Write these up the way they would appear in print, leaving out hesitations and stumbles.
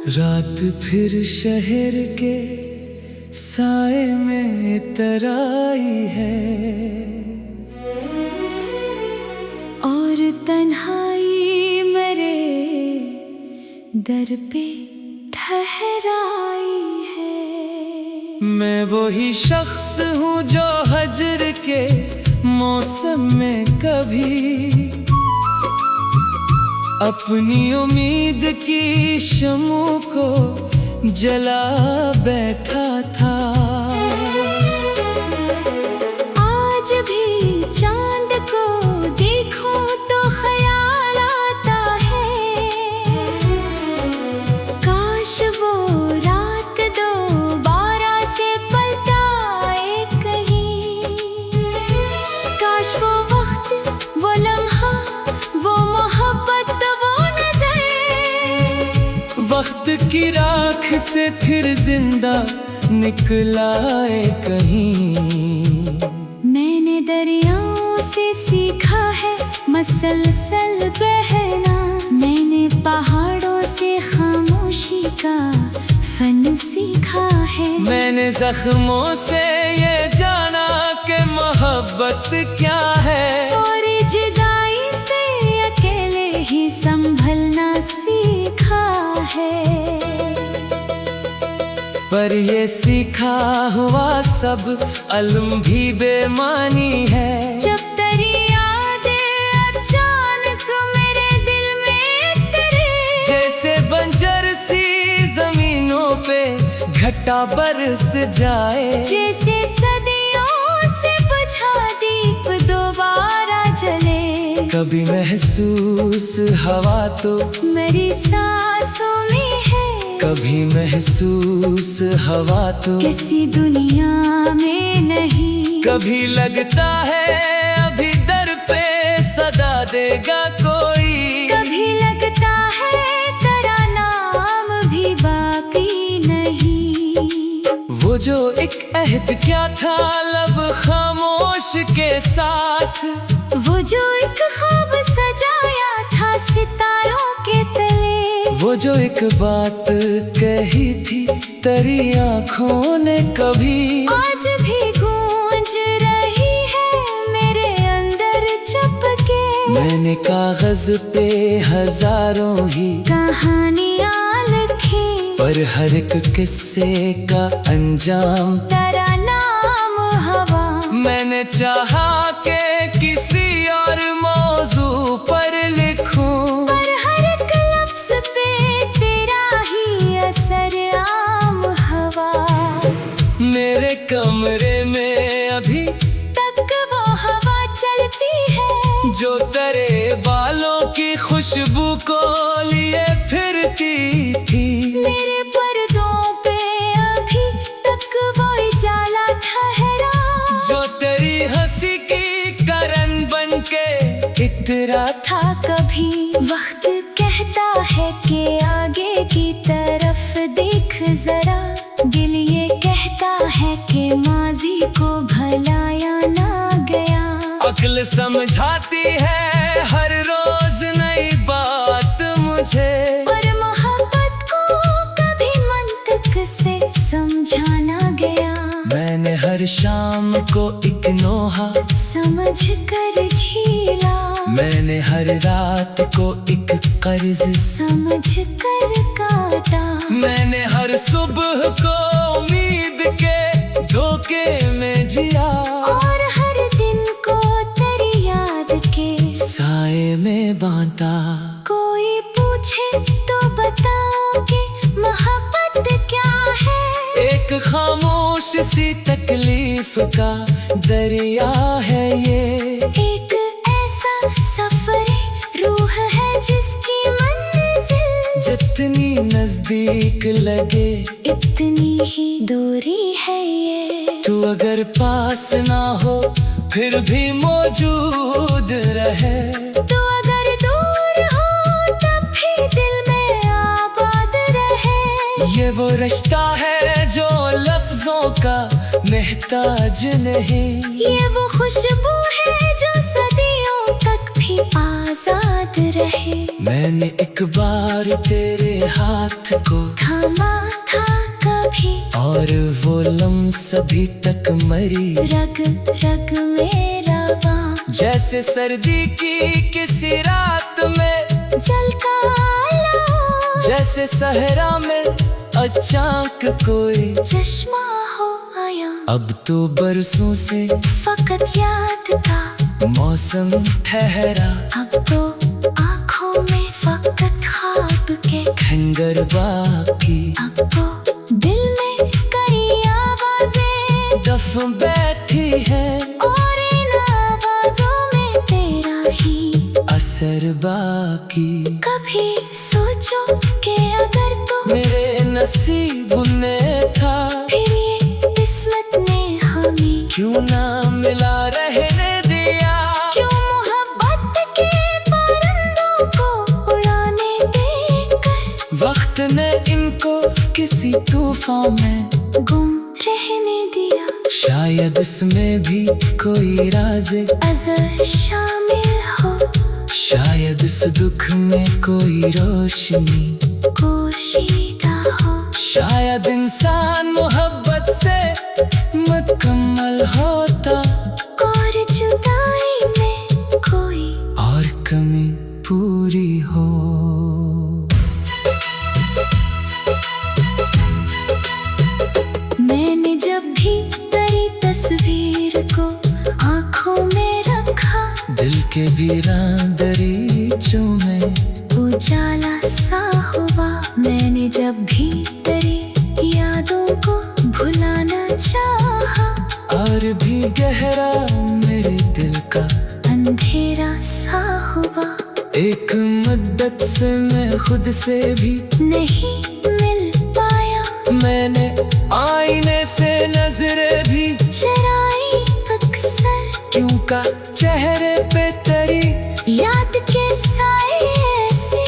रात फिर शहर के साए में तराई है और तन्हाई मेरे दर पे ठहराई है। मैं वही शख्स हूँ जो हजर के मौसम में कभी अपनी उम्मीद की शमों को जला बैठा था। आज भी चांद को देखूं तो ख्याल आता है, काश वो रात दोबारा से पलटाए कहीं। काश वो वक्त, वो लम्हा, वो मोहब्बत, वक्त की राख से फिर जिंदा निकलाए कहीं। मैंने दरियाओं से सीखा है मसलसल बहना, मैंने पहाड़ों से खामोशी का फन सीखा है। मैंने जख्मों से ये जाना कि मोहब्बत क्या है, और जुदाई से अकेले ही संभलना सीखा है। पर ये सीखा हुआ सब अलम भी बेमानी है। जब तेरी यादें अचानक मेरे दिल में तेरे, जैसे बंजर सी जमीनों पे घटा बरस जाए, जैसे सदियों से बुझा दीप दोबारा जले। कभी महसूस हवा तो मेरी सांसों में है, कभी महसूस हवा तो किसी दुनिया में नहीं। कभी लगता है अभी दर पे सदा देगा कोई, कभी लगता है तेरा नाम भी बाकी नहीं। वो जो एक अहद क्या था लब खामोश के साथ, वो जो एक ख्वाब सजाया था सितारों के तले, वो जो एक बात कही थी तेरी आँखों ने कभी, आज भी गूंज रही है मेरे अंदर चपके। मैंने कागज पे हजारों ही कहानियाँ लिखी, पर हर एक किस्से का अंजाम तेरा नाम हवा। मैंने चाहा कि किसी और मौजू पर लिखूं, पर हर एक लफ्ज पे तेरा ही असर आम हवा। मेरे कमरे में अभी तक वो हवा चलती है जो तेरे बालों की खुशबू को लिए फिरती थी। मेरे पर्दों पे अभी तक वो उजाला ठहरा, जो तेरी हंसी की करन बन के इतरा था कभी। वक्त कहता है कि आगे की तरफ देख जरा, दिल ये कहता है कि माजी को भलाया ना गया। अक्ल समझाती है हर रोज नई बात मुझे, पर मोहब्बत को कभी मंतक से समझाना गया। मैंने हर शाम को एक नोहा समझ कर झीला, मैंने हर रात को एक कर्ज समझ कर काटा। मैंने हर सुबह को उम्मीद के धोखे में जिया, और हर दिन को तेरी याद के साए में बांटा। कोई पूछे तो बताओ कि मोहब्बत क्या है। एक खामोश सी तकलीफ का दरिया है ये, एक ऐसा सफरे रूह है जिसकी मंजिल जितनी नजदीक लगे इतनी ही दूरी है ये। तू अगर पास ना हो फिर भी मौजूद रहे, तू अगर दूर हो तब भी दिल में आबाद रहे। ये वो रिश्ता है जो लफ्जों का महताज नहीं, ये वो खुशबू है जो सदियों तक भी आजाद रहे। मैंने एक बार तेरे हाथ को थामा था कभी, और वो लम्स अभी तक मरी रग रग मेरा वां, जैसे सर्दी की किसी रात में जलता आया, जैसे सहरा में अचानक कोई चश्मा हो आया। अब तो बरसों से फकत याद था, मौसम ठहरा, अब तो आँखों में फकत ख्वाब के खंगर बाकी, अब तो दिल में कई आवाजें दफ बैठी है और इन आवाजों में तेरा ही असर बाकी। कभी सोचो कि अगर तो मेरे नसीब में था, फिर ये किस्मत ने हमें क्यों ना मिला रहने दिया। क्यों मोहब्बत के परिंदों को उड़ाने देकर वक्त ने इनको किसी तूफान में गुम रहने दिया। शायद इसमें भी कोई राज अज़र शामिल हो, शायद इस दुख में कोई रोशनी कोशीदा हो, शायद इंसान मोहब्बत से मुकम्मल होता और जुदाई में कोई और कमी पूरी हो। मैंने जब भी तेरी तस्वीर को आँखों में रखा, दिल के वीरान दरीचों में उजाला सा हुआ। मैंने जब भी तेरी यादों को भुलाना चाहा, और भी गहरा मेरे दिल का अंधेरा सा हुआ। एक मुद्दत से मैं खुद से भी नहीं मिल पाया, मैंने आईने से नजरें भी चराई अक्सर, क्यों का चेहरे पे तेरी याद के साए ऐसे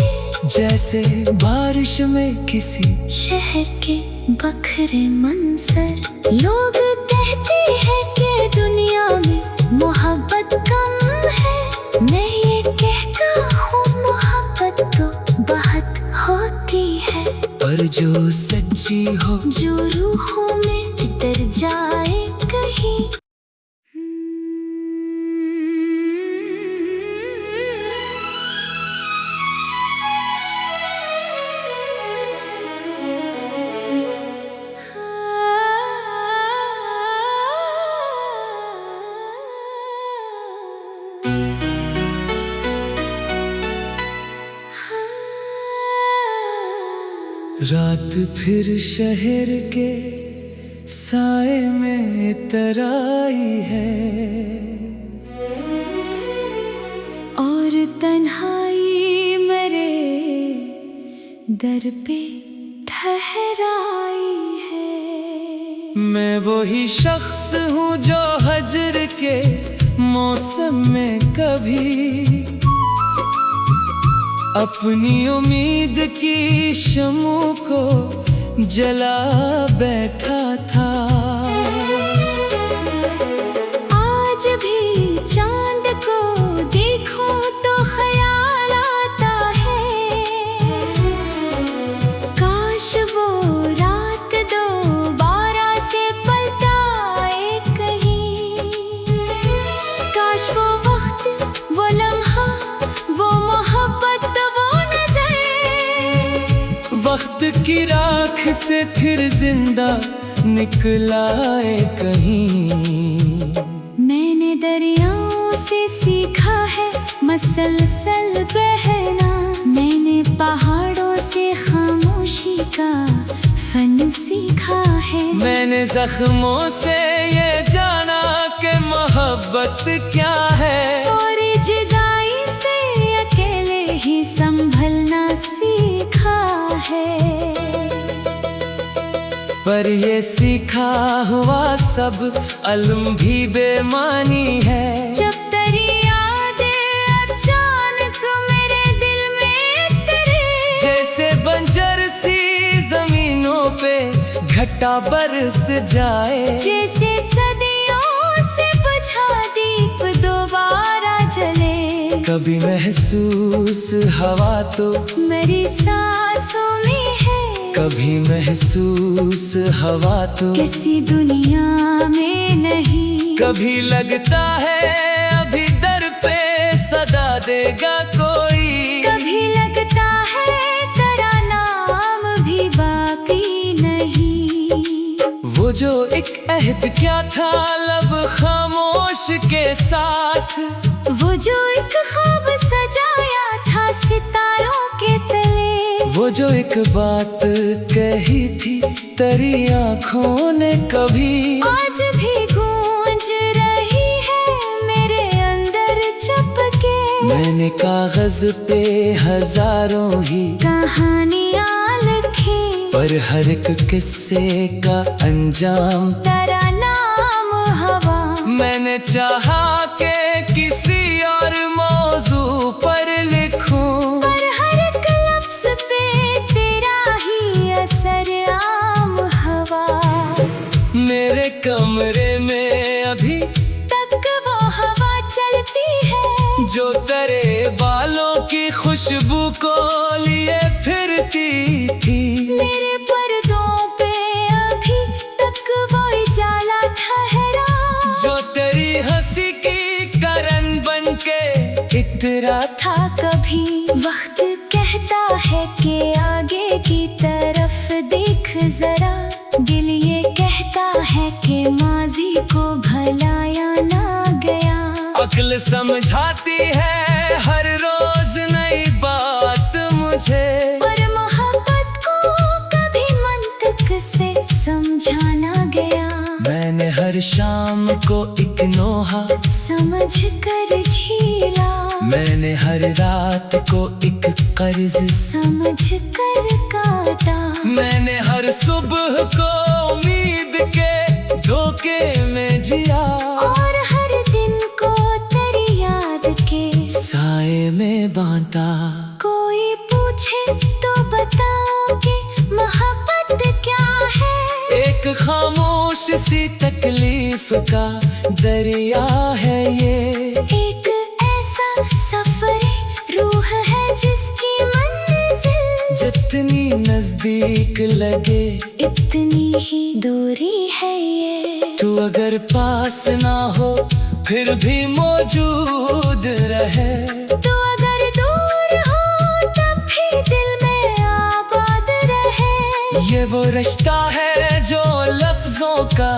जैसे बारिश में किसी शहर के बखरे मंजर। लोग कहते हैं कि दुनिया में मोहब्बत कम है, मैं ये कहता हूँ मोहब्बत तो बहुत होती है। पर जो सच्ची हो जो रूहों में उतर जाए कहीं। रात फिर शहर के साए में तराई है, और तन्हाई मेरे दर पे ठहराई है। मैं वही शख्स हूँ जो हजर के मौसम में कभी अपनी उम्मीद की शमों को जला बैठा था। आज भी चांद को देखो तो ख्याल आता है, काश वो रात दोबारा से पलटाए कहीं। काश वो वक्त, वो लम्हा, वो मोहब्बत, वो नजर वक्त की राख से फिर जिंदा निकलाए कहीं। मैंने दरियाओं से सीखा है मसलसल बहना, मैंने पहाड़ों से खामोशी का फन सीखा है। मैंने जख्मों से ये जाना कि मोहब्बत क्या है, और जुदाई से अकेले ही संभलना सीखा है। पर ये सीखा हुआ सब अलम भी बेमानी है। जब तेरी यादें अचानक मेरे दिल में तेरे जैसे बंजर सी जमीनों पे घटा बरस जाए, जैसे सदियों से बुझा दीप दोबारा जले। कभी महसूस हवा तो मेरी सांसों में है, कभी महसूस हवा तो किसी दुनिया में नहीं। कभी लगता है अभी दर पे सदा देगा कोई, कभी लगता है तेरा नाम भी बाकी नहीं। वो जो एक अहद क्या था लब खामोश के साथ, वो जो एक ख्वाब सजाया था सितारों के तले, वो जो एक बात कही थी तेरी आँखों ने कभी, आज भी गूंज रही है मेरे अंदर चपके। मैंने कागज पे हजारों ही कहानियाँ लिखी, पर हर एक किस्से का अंजाम तेरा नाम हवा। मैंने चाहा कि किसी और मौजू पर लिखूं, पर हर एक लफ्ज पे तेरा ही असर आम हवा। मेरे कमरे में अभी तक वो हवा चलती है, जो तेरे बालों की खुशबू को लिए फिरती थी। मेरे पर्दों पे अभी तक वो उजाला ठहरा, जो तेरी हंसी की करन बनके इतरा था कभी। वक्त कहता है कि आगे की तरफ देख जरा, दिल ये कहता है कि माजी को भलाया ना गया। अक्ल समझाती है हर रोज नई बात मुझे, पर मोहब्बत को कभी मंतक से समझाना गया। मैंने हर शाम को एक नोहा समझ कर झीला, मैंने हर रात को एक कर्ज समझ कर काटा। मैंने हर सुबह को उम्मीद के धोखे में जिया, और हर दिन को तेरी याद के साए में बांटा। कोई पूछे तो बताओ कि मोहब्बत क्या है। एक खामोश सी तकलीफ का दरिया है ये, एक ऐसा सफरे रूह है जिसकी मंजिल जितनी नजदीक लगे इतनी ही दूरी है ये। तू अगर पास ना हो फिर भी मौजूद रहे, तो अगर दूर हो तब भी दिल में आबाद रहे। ये वो रिश्ता है जो लफ्जों का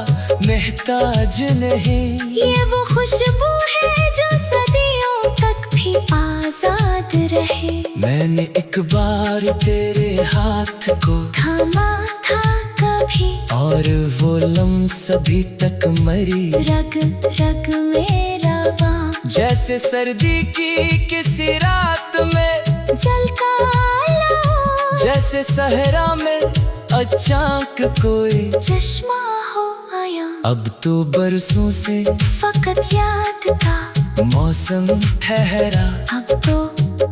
महताज नहीं, ये वो खुशबू है जो सदियों तक भी आजाद रहे। मैंने एक बार तेरे हाथ को थामा था कभी, और वो लम्स अभी तक मरी रग रग में रवा। जैसे सर्दी की किसी रात में जलता आला, जैसे सहरा में अचानक कोई चश्मा हो आया। अब तो बरसों से फकत याद का मौसम ठहरा, अब तो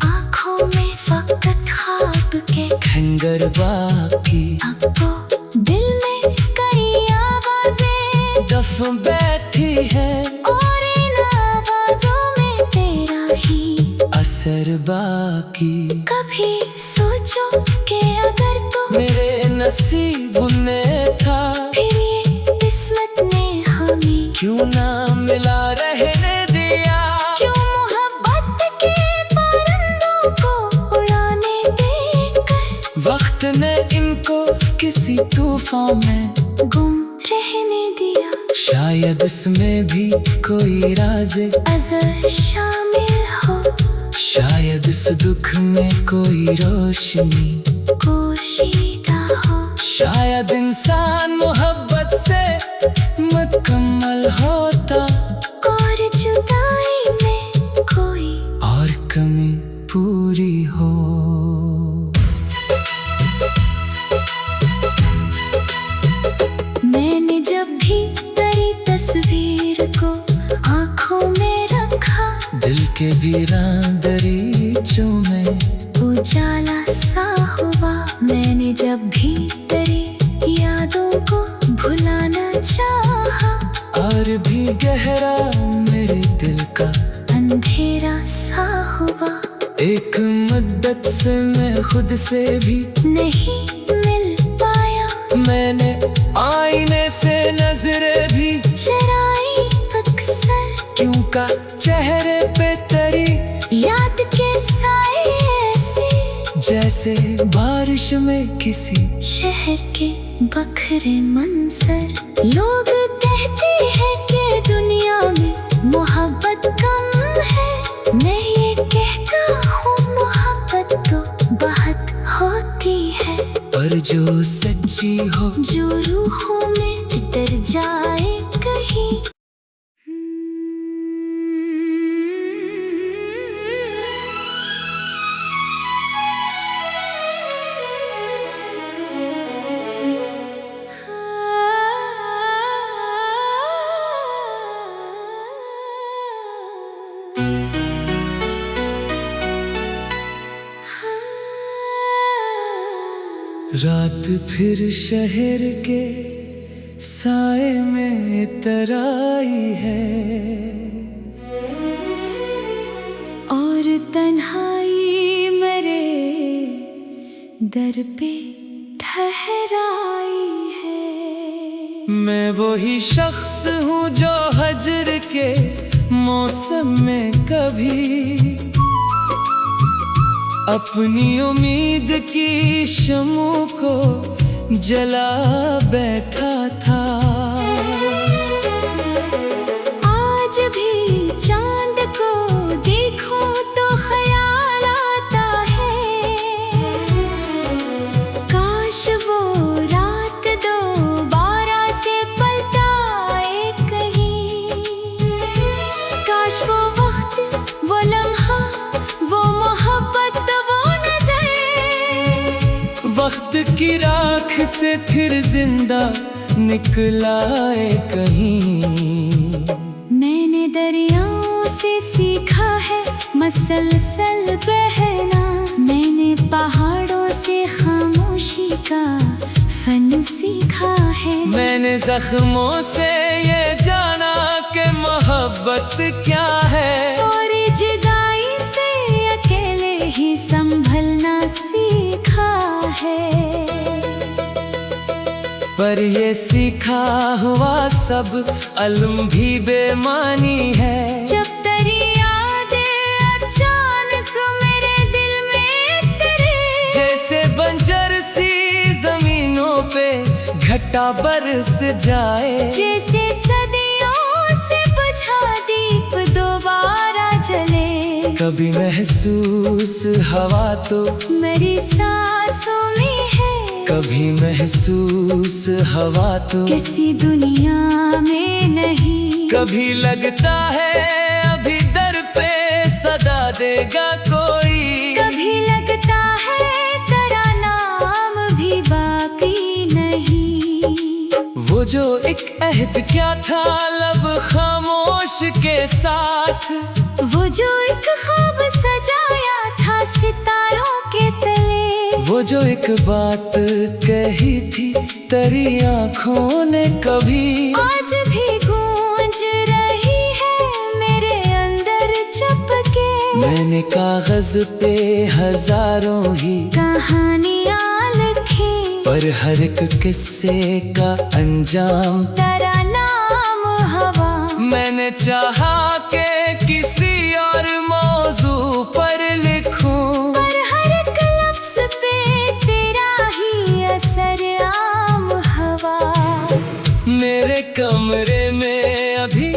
आँखों में फकत ख्वाब के खंडर बाकी। अब तो दिल में कई आवाजें दफ बैठी है और इन आवाजों में तेरा ही असर बाकी। कभी सोचो कि अगर तो मेरे नसीब में था, फिर ये किस्मत ने हमें क्यों ना मिला रहने दिया। क्यों मोहब्बत के परिंदों को उड़ाने देकर वक्त ने इनको किसी तूफान में गुम रहने दिया। शायद इसमें भी कोई राज अज़र शामिल हो, शायद इस दुख में कोई रोशनी कोशीदा हो। शायद इंसान मोहब्बत से मुकम्मल होता, और जुदाई में कोई और कमी पूरी हो। मैंने जब भी तेरी तस्वीर को आँखों में रखा, दिल के वीरान दरीचों में उजाला सा हुआ। मैंने जब भी तेरी यादों को भुलाना चाहा, और भी गहरा मेरे दिल का अंधेरा सा हुआ। एक मुद्दत से मैं खुद से भी नहीं मिल पाया, मैंने आईने से नजरें भी चराई अक्सर। क्यों का चेहरे पे तेरी याद के साए ऐसे, जैसे बारिश में किसी शहर के बखरे मंजर। लोग कहते हैं कि दुनिया में मोहब्बत कम है, मैं ये कहता हूँ मोहब्बत तो बहुत होती है। पर जो सच्ची हो, जो रूहों में डर जाए कहीं। रात फिर शहर के साए में तराई है, और तन्हाई मेरे दर पे ठहराई है। मैं वही शख्स हूँ जो हजर के मौसम में कभी अपनी उम्मीद की शमू को जला बैठा था। आज भी चांद को देखो तो ख्याल आता है, काश वो रात दोबारा से पलटाए कहीं। काश वो वक्त, वो लम्हा, वो मोहब्बत, वक्त की राख से फिर जिंदा निकलाए कहीं। मैंने दरियाओं से सीखा है मसलसल बहना, मैंने पहाड़ों से खामोशी का फन सीखा है। मैंने जख्मों से ये जाना कि मोहब्बत क्या है, और जुदाई से अकेले ही संभलना सीखा है। पर ये सीखा हुआ सब अलम भी बेमानी है। जब तेरी यादें अचानक मेरे दिल में तेरे, जैसे बंजर सी जमीनों पे घटा बरस जाए, जैसे सदियों से बुझा दीप दोबारा जले। कभी महसूस हवा तो मेरी सांसों में है, कभी महसूस हवा तो किसी दुनिया में नहीं। कभी लगता है अभी दर पे सदा देगा कोई, कभी लगता है तेरा नाम भी बाकी नहीं। वो जो एक अहद क्या था लब खामोश के साथ, वो जो एक ख्वाब सजाया था सितारों के तले। वो जो एक बात कही थी तेरी आँखों ने कभी, आज भी गूंज रही है मेरे अंदर चपके। मैंने कागज पे हजारों ही कहानियाँ लिखी, पर हर एक किस्से का अंजाम तेरा नाम हवा। मैंने चाहा कि किसी और मौजू पर लिखूं, पर हर एक लफ्ज पे तेरा ही असर आम हवा। मेरे कमरे में अभी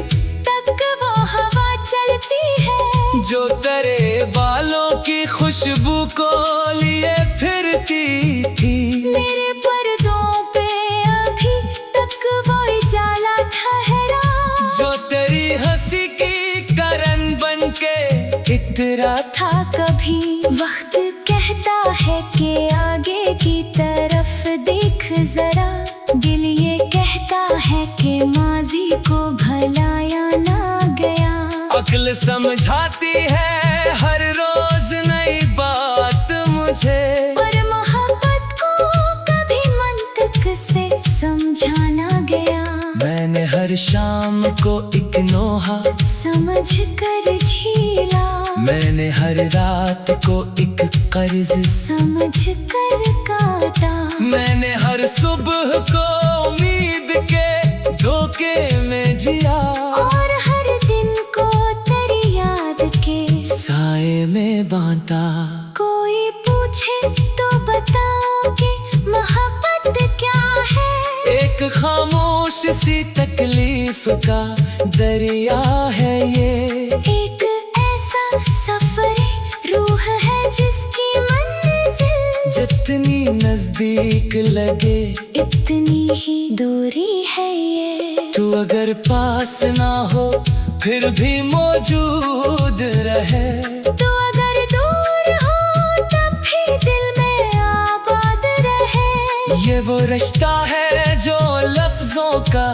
तक वो हवा चलती है, जो तेरे बालों की खुशबू को लिए फिरती थी। मेरे पर्दों पे अभी तक वो उजाला ठहरा, जो तेरी हंसी की करन बनके इतरा था कभी। वक्त कहता है कि आगे की तरफ देख जरा, दिल ये कहता है कि माजी को भलाया ना गया। अक्ल समझाती है हर रोज नई बात मुझे, पर मोहब्बत को कभी मंतक से समझाना गया। मैंने हर शाम को एक नोहा समझ कर झीला। मैंने हर रात को एक कर्ज समझ कर काटा। मैंने हर सुबह को उम्मीद के धोखे में जिया। और हर दिन को तेरी याद के साए में बांटा। कोई पूछे तो बताओ कि मोहब्बत क्या है। एक खामोश सी तकलीफ का दरिया है ये। एक ऐसा सफर रूह है जिसकी मंजिल जितनी नजदीक लगे इतनी ही दूरी है ये। तू अगर पास ना हो फिर भी मौजूद रहे। तो अगर दूर हो तब भी दिल में आबाद रहे। ये वो रिश्ता है जो लफ्जों का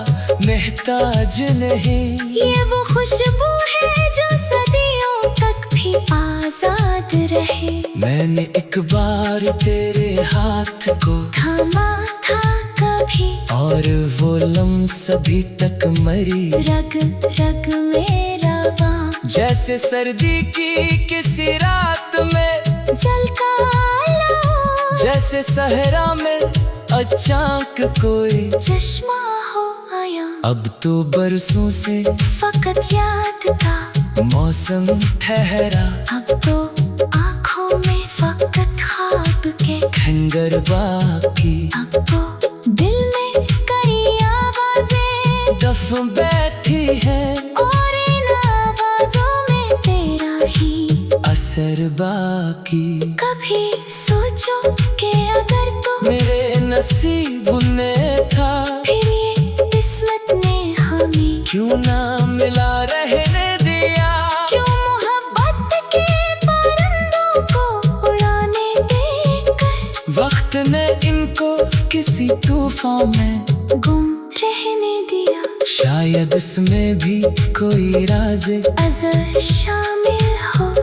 मोहताज नहीं। ये वो खुशबू है जो सदियों तक भी आजाद रहे। मैंने एक बार तेरे हाथ को थामा था कभी और वो लम्स अभी तक मरी रग रग में रवा। जैसे सर्दी की किसी रात में जलता आला। जैसे सहरा में अचानक कोई चश्मा हो आया। अब तो बरसों से फकत याद था मौसम ठहरा। अब तो आँखों में फकत ख्वाब के खंगर बाकी। अब तो दिल में कई आवाजें दफ बैठी है और इन आवाजों में तेरा ही असर बाकी। कभी सोचो कि अगर तो मेरे नसीब में था फिर ये किस्मत ने हमें क्यों ना मिला रहने दिया। क्यों मोहब्बत के परिंदों को उड़ाने देकर वक्त ने इनको किसी तूफान में गुम रहने दिया। शायद इसमें भी कोई राज अज़र शामिल हो।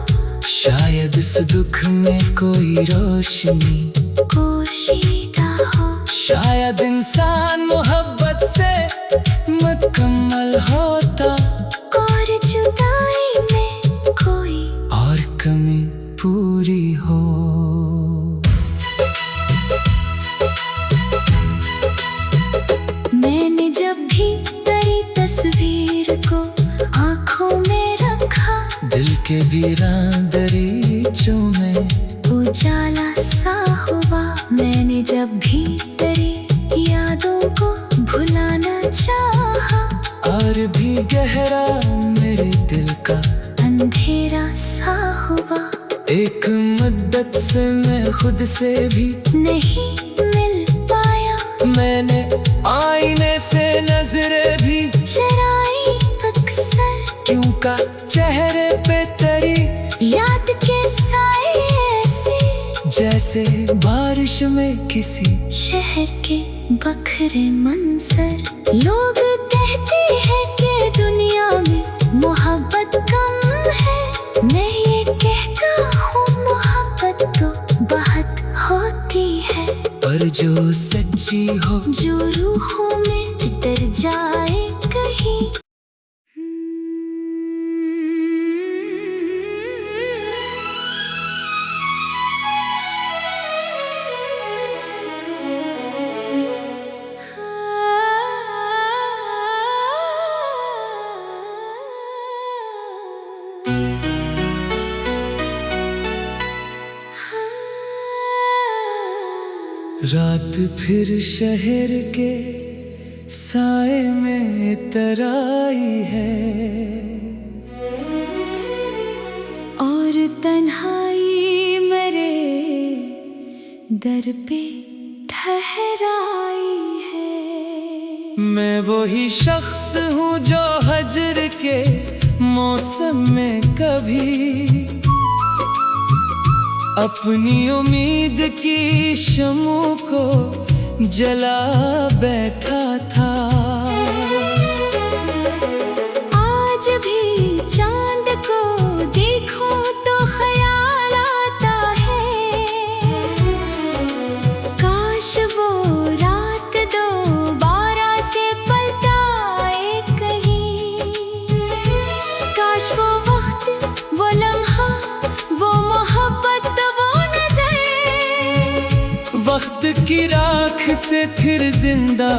शायद इस दुख में कोई रोशनी पोशीदा हो। शायद इंसान मोहब्बत से मुकम्मल होता और जुदाई में कोई और कमी पूरी हो। मैंने जब भी तेरी तस्वीर को आँखों में रखा दिल के वीरान दरीचों में उजाला सा हुआ। मैंने जब भी तेरी यादों को भुलाना चाहा और भी गहरा मेरे दिल का अंधेरा सा हुआ। एक मुद्दत से मैं खुद से भी नहीं मिल पाया। मैंने आईने से नजरें भी चराई अक्सर क्यों का चेहरे पे तेरी याद के साए ऐसे जैसे बारिश में किसी शहर के बखरे मंजर। लोग कहते हैं कि दुनिया में मोहब्बत कम है। मैं ये कहता हूँ मोहब्बत तो बहुत होती है। पर जो सच्ची हो जो रूहों में डर जाए कहीं। रात फिर शहर के साए में तराई है और तन्हाई मेरे दर पे ठहराई है। मैं वही शख्स हूँ जो हजर के मौसम में कभी अपनी उम्मीद की शमू को जला बैठा था। आज भी चांद को देखो तो ख्याल आता है। काश वो रात दोबारा से पलटाए कहीं। की राख से फिर जिंदा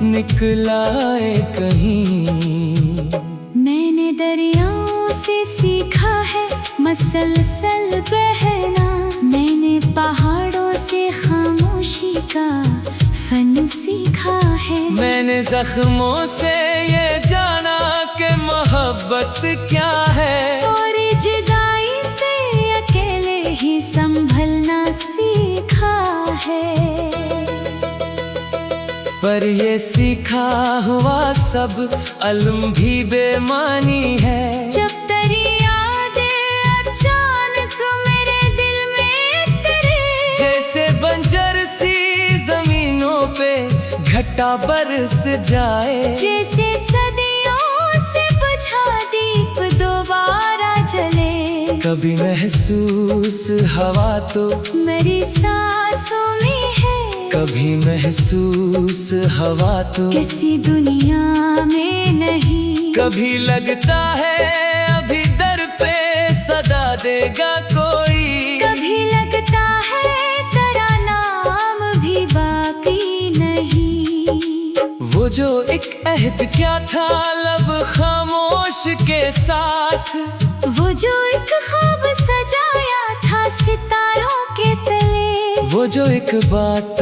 निकलाए कहीं। मैंने दरियाओं से सीखा है मसलसल बहना, मैंने पहाड़ों से खामोशी का फन सीखा है। मैंने जख्मों से ये जाना कि मोहब्बत क्या है, और जुदाई से अकेले ही संभलना सीखा है। पर ये सीखा हुआ सब अलम भी बेमानी है। जब तेरी यादें अचानक मेरे दिल में तेरे, जैसे बंजर सी जमीनों पे घटा बरस जाए, जैसे सदियों से बुझा दीप दोबारा जले। कभी महसूस हवा तो मेरी सांसों में है, कभी महसूस हवा तो किसी दुनिया में नहीं। कभी लगता है अभी दर पे सदा देगा कोई, कभी लगता है तेरा नाम भी बाकी नहीं। वो जो एक अहद क्या था लब खामोश के साथ, वो जो एक ख्वाब सजाया था सितारों के तले, वो जो एक बात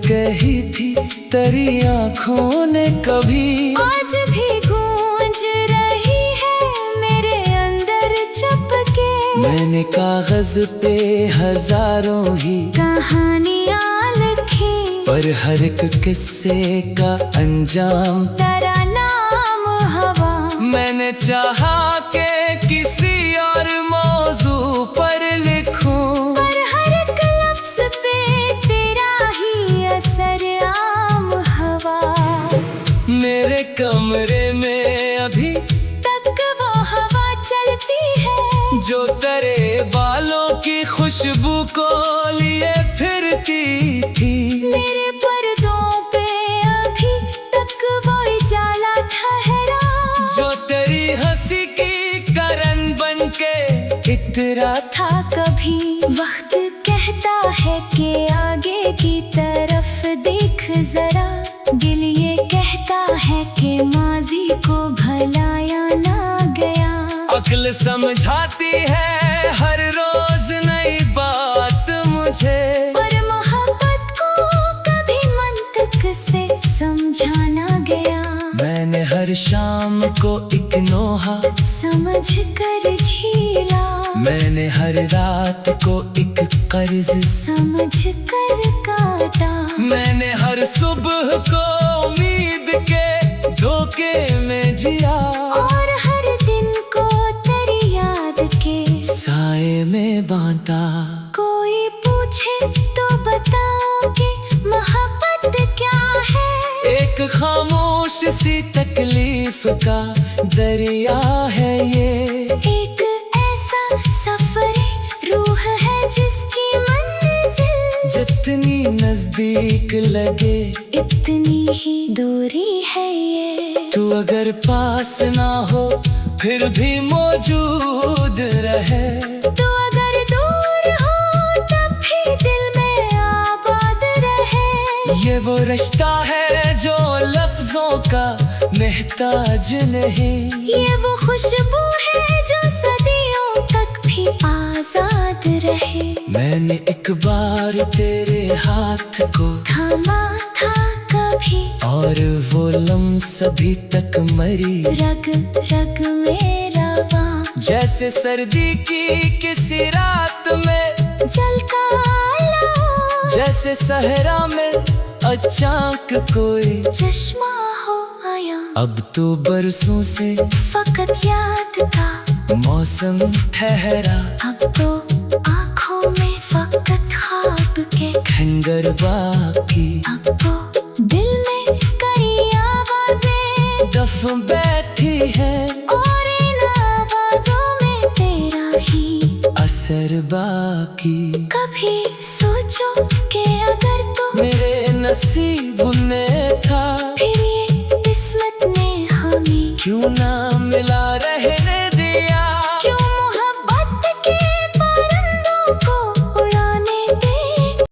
कही थी तेरी आँखों ने कभी, आज भी गूंज रही है मेरे अंदर चपके। मैंने कागज पे हजारों ही कहानियाँ लिखी, पर हर एक किस्से का अंजाम तेरा नाम हवा। मैंने चाहा कि किसी और मौजू पर लिखूं, पर हर एक लफ्ज पे तेरा ही असर आम हवा। मेरे कमरे में अभी तक वो हवा चलती है, जो तेरे बालों की खुशबू को लिए फिरती थी। मेरे पर्दों पे अभी तक वो उजाला ठहरा, जो तेरी हंसी की करन बन के इतरा था कभी। वक्त कहता है कि आगे की तरफ देख जरा, दिल ये कहता है कि माजी को भलाया ना गया। अक्ल समझाती है हर रोज नई बात मुझे, पर मोहब्बत को कभी मंतक से समझाना गया। मैंने हर शाम को एक नोहा समझ कर झीला, मैंने हर रात को एक कर्ज समझ कर काटा। मैंने हर सुबह को उम्मीद के धोखे में जिया, और हर दिन को तेरी याद के साए में बांटा। कोई पूछे तो बताओ कि मोहब्बत क्या है। एक खामोश सी तकलीफ का दरिया है ये, एक ऐसा सफर रूह है जिसकी मंजिल जितनी नजदीक लगे इतनी ही दूरी है ये। तू अगर पास ना हो फिर भी मौजूद रहे, तो अगर दूर हो तब भी दिल में आबाद रहे। ये वो रिश्ता है जो लफ्जों का महताज नहीं, ये वो खुशबू है जो सदियों तक भी आजाद रहे। मैंने एक बार तेरे हाथ को थामा था कभी, और वो लम्स अभी तक मरी रग रग में रवा। जैसे सर्दी की किसी रात में झलका लो, जैसे सहरा में अचानक कोई चश्मा हो आया। अब तो बरसों से फकत याद का मौसम ठहरा, अब तो आँखों में फकत ख्वाब के खंडर बाकी। अब तो दिल में कई आवाजें दफ बैठी है, और इन आवाजों में तेरा ही असर बाकी। कभी सोचो कि अगर तो मेरे नसीब में था, फिर ये किस्मत ने हमें क्यों ना